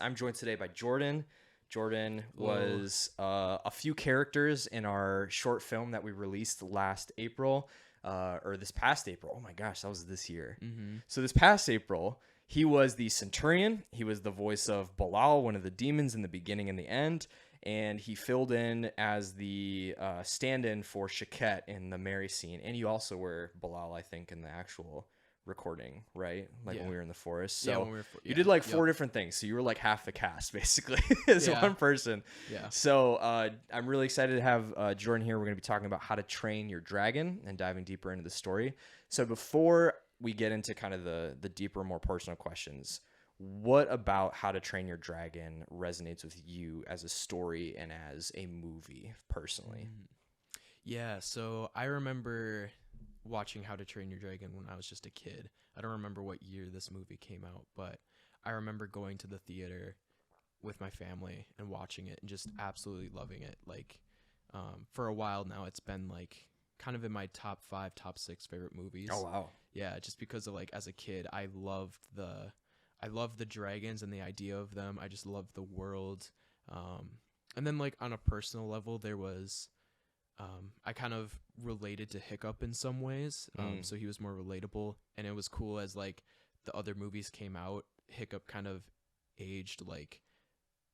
I'm joined today by Jordan. Jordan Hello. was a few characters in our short film that we released last April, or this past April. Oh my gosh, that was this year. Mm-hmm. So this past April, he was the Centurion. He was the voice of Belial, one of the demons in the beginning and the end. And he filled in as the stand-in for Shaquette in the Mary scene. And you also were Belial, I think, in the actual recording, right? Like when Yeah. we were in the forest. Yeah, So when we were you yeah. did like Yep. four different things. So you were like half the cast basically as Yeah. one person. Yeah. So I'm really excited to have Jordan here. We're going to be talking about how to train your dragon and diving deeper into the story. So before we get into kind of the deeper, more personal questions, what about How to Train Your Dragon resonates with you as a story and as a movie personally? Mhm. Yeah, so I remember watching How to Train Your Dragon when I was just a kid. I don't remember what year this movie came out, but I remember going to the theater with my family and watching it and just absolutely loving it. Like, for a while now, it's been like kind of in my top 5, top 6 favorite Oh movies. wow. Yeah, just because of like as a kid, I loved the dragons and the idea of them. I just loved the world. Um, and then like on a personal level, there was I kind of related to Hiccup in some ways. Mm. So he was more relatable, and it was cool as like the other movies came out. Hiccup kind of aged like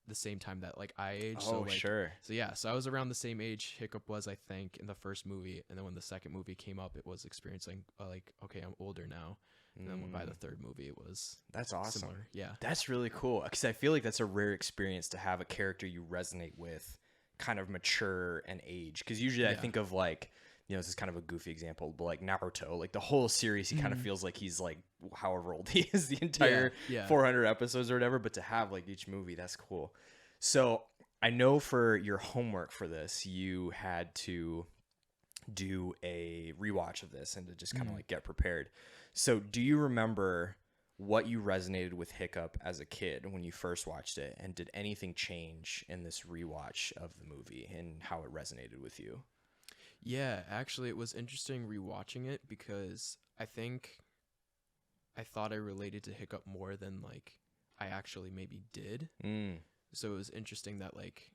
the same time that like I aged. Oh sure. So yeah, so I was around the same age Hiccup was, I think, in the first movie, and then when the second movie came up, it was experiencing like, okay, I'm older now, and then by the third movie, it was That's awesome. similar. Yeah. That's really cool because I feel like that's a rare experience to have a character you resonate with kind of mature and age. Because usually I Yeah. think of like, this is kind of a goofy example, but like Naruto, like the whole series, he kind of Mhm. feels like he's like however old he is the entire Yeah. 400 episodes or whatever. But to have like each movie, that's cool. So I know for your homework for this, you had to do a rewatch of this and to just kind of Mhm. like get prepared. So, do you remember what you resonated with Hiccup as a kid when you first watched it? And did anything change in this rewatch of the movie and how it resonated with you? Yeah, actually, it was interesting rewatching it because I think I thought I related to Hiccup more than like I actually maybe did. Mm, So it was interesting that like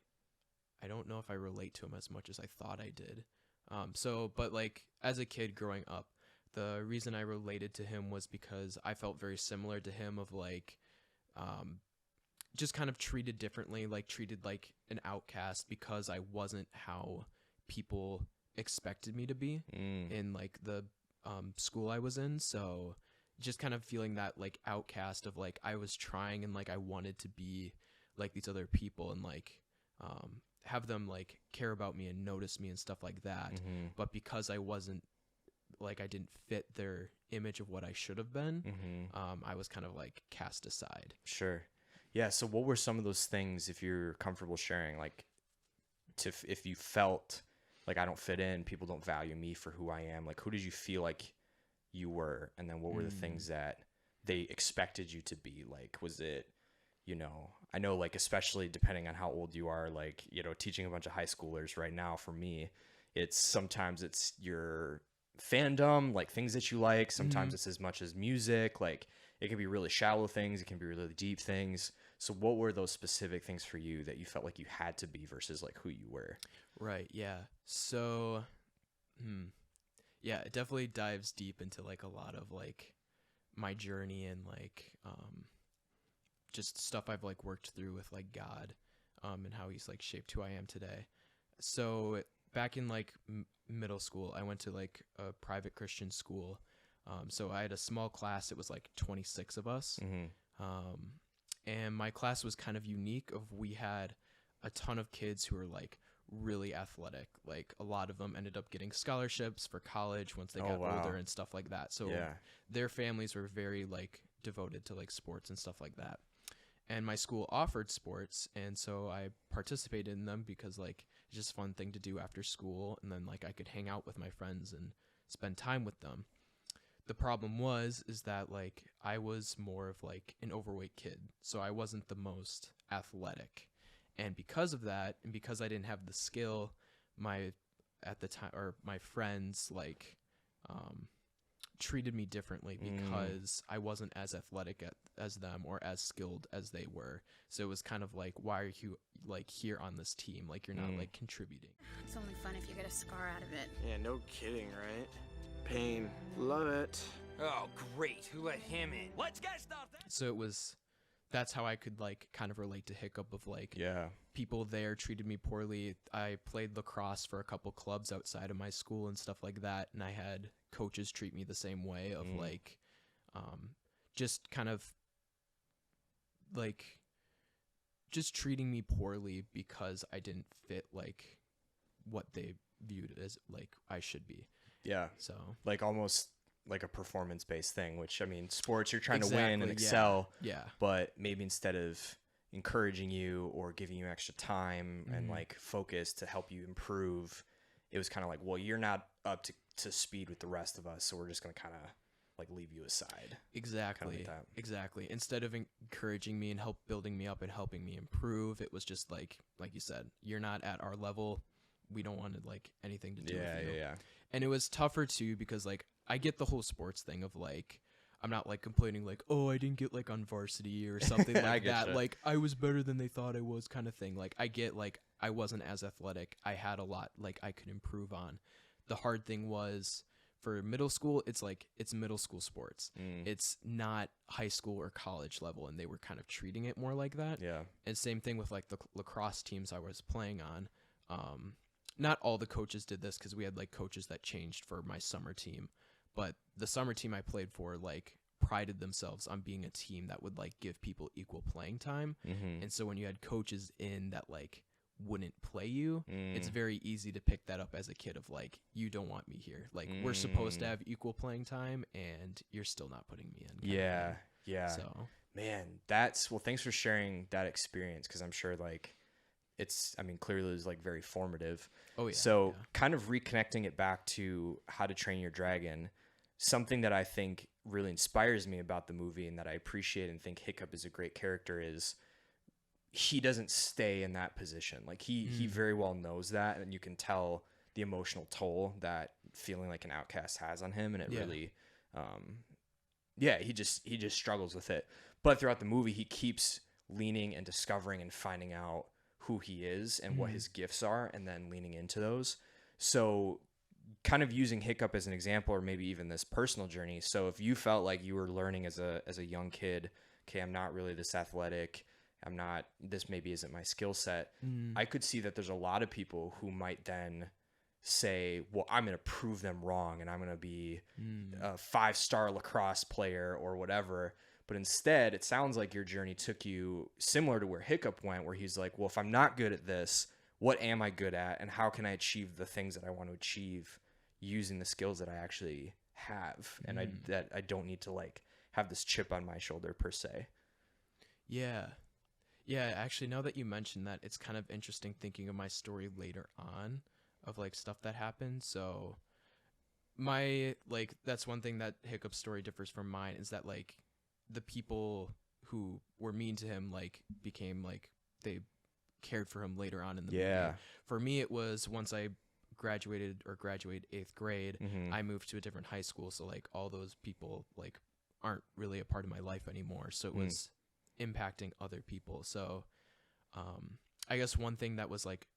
I don't know if I relate to him as much as I thought I did. But like as a kid growing up, the reason I related to him was because I felt very similar to him of like, um, just kind of treated differently, like treated like an outcast because I wasn't how people expected me to be mm, in like the school I was in. So just kind of feeling that like outcast of like I was trying and like I wanted to be like these other people and like have them like care about me and notice me and stuff like that. mm-hmm, But because I wasn't like I didn't fit their image of what I should have been, mm-hmm. I was kind of like cast aside. Sure. Yeah. So, what were some of those things, if you're comfortable sharing, like if you felt like I don't fit in, people don't value me for who I am, like who did you feel like you were, and then what were the Mm. things that they expected you to be? Like, was it, I know, like, especially depending on how old you are, like, teaching a bunch of high schoolers right now, for me, it's sometimes it's your fandom, like things that you like. Mm-hmm. Sometimes it's as much as music. Like, it can be really shallow things. It can be really deep things. So what were those specific things for you that you felt like you had to be versus like who you were? Right. Yeah. So, yeah, it definitely dives deep into like a lot of like my journey and like just stuff I've like worked through with like God, and how he's like shaped who I am today. So back in like middle school, I went to like a private Christian school. So I had a small class. It was like 26 of us. Mm-hmm. Um, and my class was kind of unique. Of we had a ton of kids who were like really athletic. Like a lot of them ended up getting scholarships for college once they Oh, got wow. older and stuff like that. So Yeah. their families were very like devoted to like sports and stuff like that. And my school offered sports, and so I participated in them because like it's just a fun thing to do after school, and then like I could hang out with my friends and spend time with them. The problem was is that like I was more of like an overweight kid, so I wasn't the most athletic. And because of that, and because I didn't have the skill, my at the time or my friends like um treated me differently because I wasn't as athletic as them or as skilled as they were. So it was kind of like, why are you like here on this team? Like, you're not like contributing. It's only fun if you get a scar out of it. Yeah, no kidding, right? Pain. Love it. Oh, great. Who let him in? Let's get started. So that's how I could like kind of relate to Hiccup of like, Yeah. people there treated me poorly. I played lacrosse for a couple clubs outside of my school and stuff like that, and I had coaches treat me the same way of like just kind of like just treating me poorly because I didn't fit like what they viewed as like I should be. Yeah. So Like almost like a performance-based thing, which I mean, sports, you're trying to Exactly, win and yeah. excel, yeah. but maybe instead of encouraging you or giving you extra time and like focus to help you improve, it was kind of like, well, you're not up to speed with the rest of us, so we're just going to kind of like leave you aside. Exactly. Kinda like that. Exactly. Instead of encouraging me and building me up and helping me improve, it was just like you said, you're not at our level. We don't want like anything to do with you. Yeah. And it was tougher too because like I get the whole sports thing of like I'm not like complaining like, oh, I didn't get like on varsity or something like that. Getcha. Like I was better than they thought I was kind of thing. Like I get like I wasn't as athletic. I had a lot like I could improve on. The hard thing was for middle school, it's like it's middle school sports. It's not high school or college level, and they were kind of treating it more like that. Yeah. And same thing with like the lacrosse teams I was playing on. Not all the coaches did this because we had like coaches that changed for my summer team, but the summer team I played for like prided themselves on being a team that would like give people equal playing time. And so when you had coaches in that like wouldn't play you, it's very easy to pick that up as a kid of like, you don't want me here. Like we're supposed to have equal playing time and you're still not putting me in. Yeah. So Man, well, thanks for sharing that experience, because I'm sure like clearly it was like very formative. Oh yeah. So kind of reconnecting it back to How to Train Your Dragon, something that I think really inspires me about the movie and that I appreciate and think Hiccup is a great character is he doesn't stay in that position. Like he very well knows that, and you can tell the emotional toll that feeling like an outcast has on him, and it really he just struggles with it. But throughout the movie he keeps leaning and discovering and finding out who he is and what his gifts are, and then leaning into those. So kind of using Hiccup as an example, or maybe even this personal journey. So if you felt like you were learning as a young kid, okay, I'm not really this athletic, this maybe isn't my skill set. I could see that there's a lot of people who might then say, well, I'm going to prove them wrong and I'm going to be a 5-star lacrosse player or whatever. But instead, it sounds like your journey took you similar to where Hiccup went, where he's like, well, if I'm not good at this, what am I good at? And how can I achieve the things that I want to achieve using the skills that I actually have? And I don't need to like have this chip on my shoulder per se. Yeah. Yeah, actually, now that you mentioned that, it's kind of interesting thinking of my story later on of like stuff that happened. So that's one thing that Hiccup's story differs from mine, is that like the people who were mean to him like became like they cared for him later on in the movie. For me, it was once I graduated 8th grade, I moved to a different high school, so like all those people like aren't really a part of my life anymore, so it was impacting other people. So I guess one thing that was like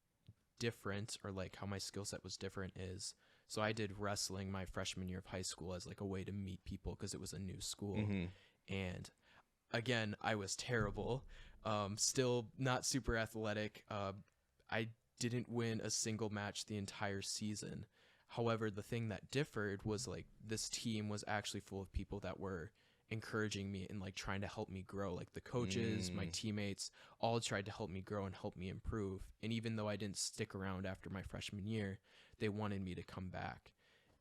different, or like how my skill set was different, is so I did wrestling my freshman year of high school as like a way to meet people because it was a new school. And again, I was terrible, still not super athletic. I didn't win a single match the entire season. However, the thing that differed was like this team was actually full of people that were encouraging me and like trying to help me grow. Like the coaches, my teammates, all tried to help me grow and help me improve. And even though I didn't stick around after my freshman year, they wanted me to come back.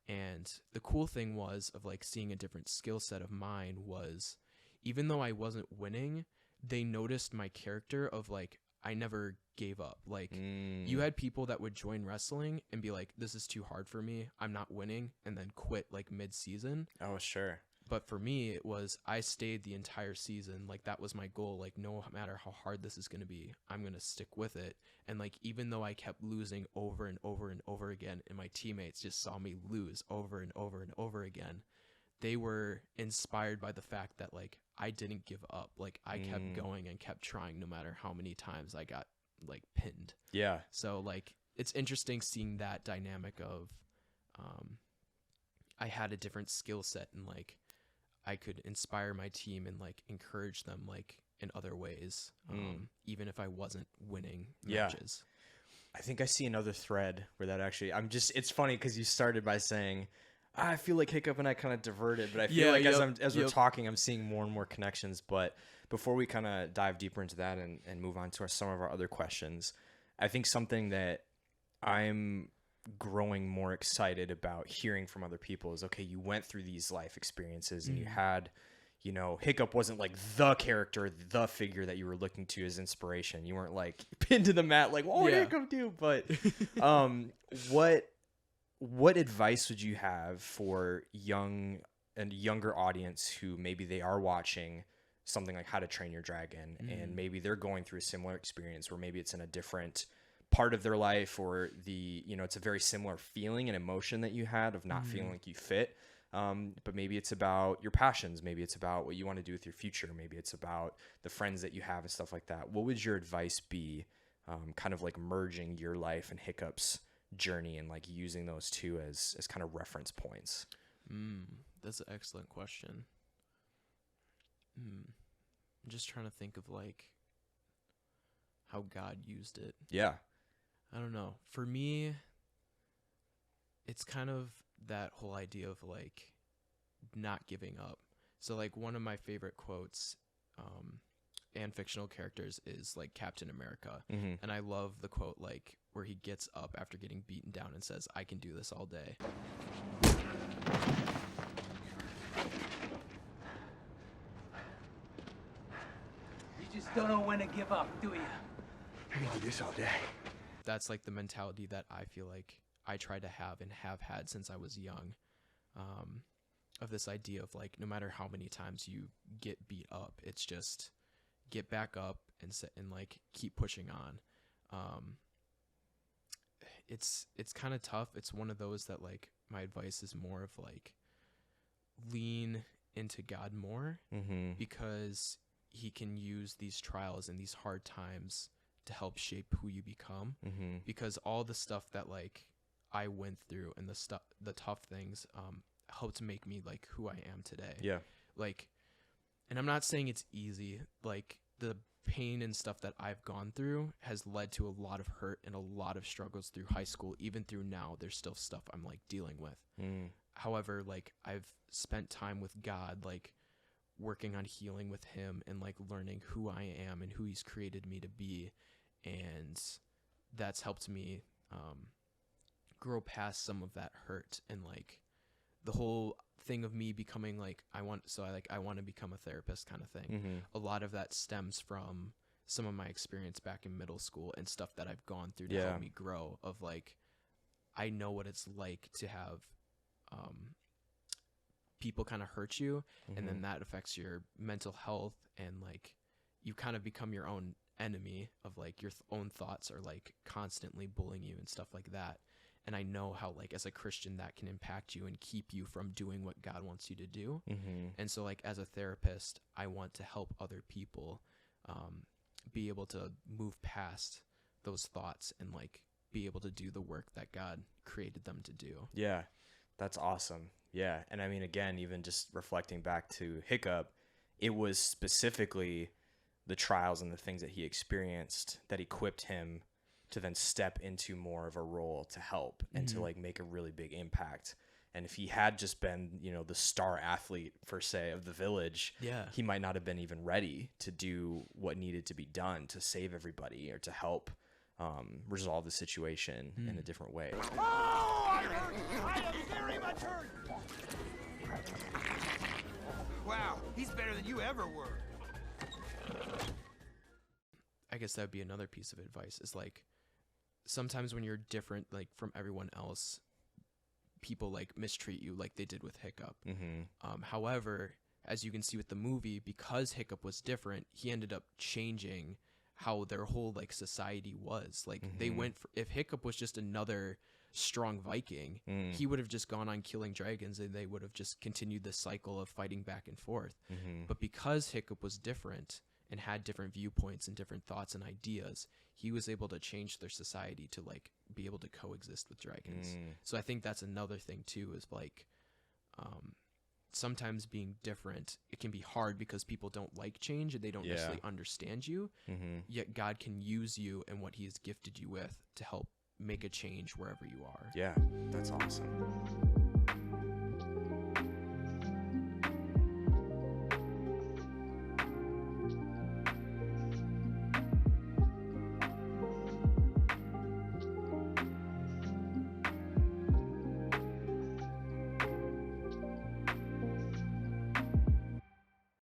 And the cool thing was of like seeing a different skill set of mine was, even though I wasn't winning, they noticed my character of like, I never gave up. Like you had people that would join wrestling and be like, this is too hard for me, I'm not winning, and then quit like mid-season. Oh, sure. But for me, it was, I stayed the entire season. Like that was my goal. Like no matter how hard this is going to be, I'm going to stick with it. And like, even though I kept losing over and over and over again, and my teammates just saw me lose over and over and over again, they were inspired by the fact that like I didn't give up. Like I kept going and kept trying no matter how many times I got like pinned. Yeah. So like it's interesting seeing that dynamic of I had a different skill set and like I could inspire my team and like encourage them like in other ways, even if I wasn't winning matches. I think I see another thread where that actually, it's funny because you started by saying, I feel like Hiccup and I kind of diverted, but I feel like as we're talking, I'm seeing more and more connections. But before we kind of dive deeper into that and move on to some of our other questions, I think something that I'm growing more excited about hearing from other people is, okay, you went through these life experiences and you had, you know, Hiccup wasn't like the character, the figure that you were looking to as inspiration. You weren't like pinned to the mat like, what would Hiccup do? But what advice would you have for younger audience who maybe they are watching something like How to Train Your Dragon and maybe they're going through a similar experience, or maybe it's in a different part of their life, or it's a very similar feeling and emotion that you had of not feeling like you fit. But maybe it's about your passions. Maybe it's about what you want to do with your future. Maybe it's about the friends that you have and stuff like that. What would your advice be, kind of like merging your life and Hiccup's journey and like using those two as kind of reference points? That's an excellent question. I'm just trying to think of like how God used it. Yeah. I don't know. For me, it's kind of that whole idea of like not giving up. So like one of my favorite quotes and fictional characters is like Captain America. And I love the quote like where he gets up after getting beaten down and says, I can do this all day. You just don't know when to give up, do you? I can do this all day. That's like the mentality that I feel like I try to have and have had since I was young, of this idea of like, no matter how many times you get beat up, it's just get back up and like keep pushing on. It's kind of tough. It's one of those that like my advice is more of like lean into God more, because he can use these trials and these hard times to help shape who you become, because all the stuff that like I went through and the tough things helped make me like who I am today. Yeah. Like, and I'm not saying it's easy. Like the pain and stuff that I've gone through has led to a lot of hurt and a lot of struggles through high school. Even through now, there's still stuff I'm like dealing with. However, like I've spent time with God, like working on healing with him and like learning who I am and who he's created me to be. And that's helped me grow past some of that hurt, and like the whole thing of me becoming like I want to become a therapist kind of thing. A lot of that stems from some of my experience back in middle school and stuff that I've gone through to help me grow, of like I know what it's like to have people kind of hurt you, and then that affects your mental health, and like you kind of become your own enemy of like your own thoughts are like constantly bullying you and stuff like that. And I know how like as a Christian that can impact you and keep you from doing what God wants you to do. And so like as a therapist, I want to help other people be able to move past those thoughts and like be able to do the work that God created them to do. Yeah, that's awesome. Yeah. And I mean, again, even just reflecting back to Hiccup, it was specifically the trials and the things that he experienced that equipped him to then step into more of a role to help and to like make a really big impact. And if he had just been, the star athlete per se of the village, he might not have been even ready to do what needed to be done to save everybody or to help resolve the situation in a different way. Oh, I am very much hurt. Wow, he's better than you ever were. I guess that would be another piece of advice, is like sometimes when you're different like from everyone else, people like mistreat you like they did with Hiccup. However, as you can see with the movie, because Hiccup was different, he ended up changing how their whole like society was. Like they went if Hiccup was just another strong Viking, he would have just gone on killing dragons, and they would have just continued the cycle of fighting back and forth. But because Hiccup was different and had different viewpoints and different thoughts and ideas, he was able to change their society to like be able to coexist with dragons. So I think that's another thing too, is like sometimes being different, it can be hard because people don't like change and they don't necessarily understand you. Yet God can use you and what he has gifted you with to help make a change wherever you are. Yeah, that's awesome.